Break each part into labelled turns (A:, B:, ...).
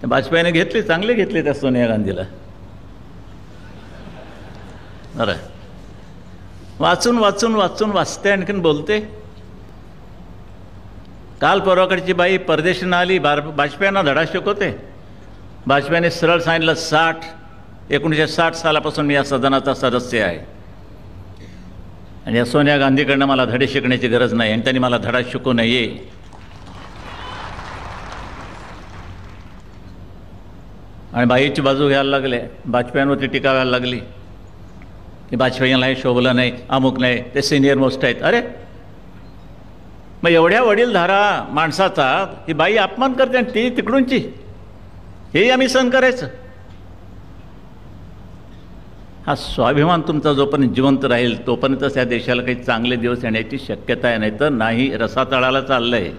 A: वाजपेयीने घेतली, चांगले घेतले त्या सोनिया गांधीला. बरं, वाचून वाचून वाचून वाचते, आणखीन बोलते. काल परवाकडची बाई परदेशीनं आली, वाजपेयींना धडा शिकवते. वाजपेयींनी सरळ सांगितलं 1960 सालापासून मी या सदनाचा सदस्य आहे आणि या सोनिया गांधीकडनं मला धडे शिकण्याची गरज नाही आणि त्यांनी मला धडा शिकवू नये. आणि बाईची बाजू घ्यायला लागले, वाजपेयींवरती टीका व्हायला लागली की वाजपेयींना हे शोभलं नाही, अमुक नाही, ते सिनियर मोस्ट आहेत. अरे मग एवढ्या वडीलधारा माणसाचा ही बाई अपमान करते आणि ती तिकडूनची, हेही आम्ही सहन करायचं? हा स्वाभिमान तुमचा जोपर्यंत जिवंत राहील तोपर्यंतच या देशाला काही चांगले दिवस येण्याची शक्यता आहे, नाही तर नाही. रसातळाला चाललंय,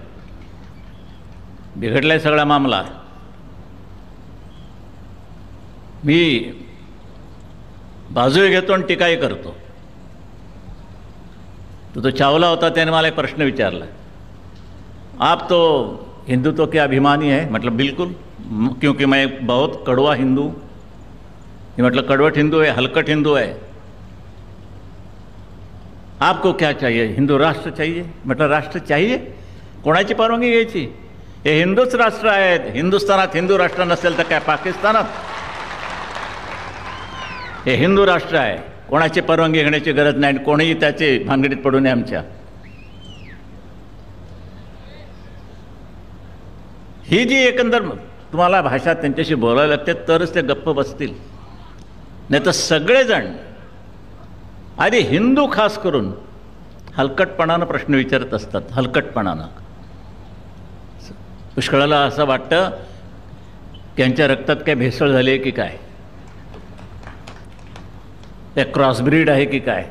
A: बिघडलाय सगळा मामला. मी बाजूही घेतो आणि टीकाही करतो. तो चावला होता, त्याने मला एक प्रश्न विचारला, आप तो हिंदुत्व के अभिमानी है? मतलब बिल्कुल, क्योंकि मैं एक बहुत कड़वा हिंदू, मतलब कड़वट हिंदू है, हलकट हिंदू है. आपको क्या चाहिए? हिंदू राष्ट्र चाहिए. म्हटलं राष्ट्र चाहिए? कोणाची परवानगी घ्यायची? हे हिंदूच राष्ट्र आहेत. हिंदुस्थानात हिंदू राष्ट्र नसेल तर काय पाकिस्तानात? हे हिंदू राष्ट्र आहे, कोणाची परवानगी घेण्याची गरज नाही आणि कोणीही त्याचे भानगडीत पडू नये आमच्या. ही जी एकंदर तुम्हाला भाषा त्यांच्याशी बोलायला लागते तरच ते गप्प बसतील, नाही तर सगळेजण आधी हिंदू खास करून हलकटपणानं प्रश्न विचारत असतात. हलकटपणानं पुष्कळाला असं वाटतं की यांच्या रक्तात काय भेसळ झाली आहे की काय, त्या क्रॉसब्रीड आहे की काय.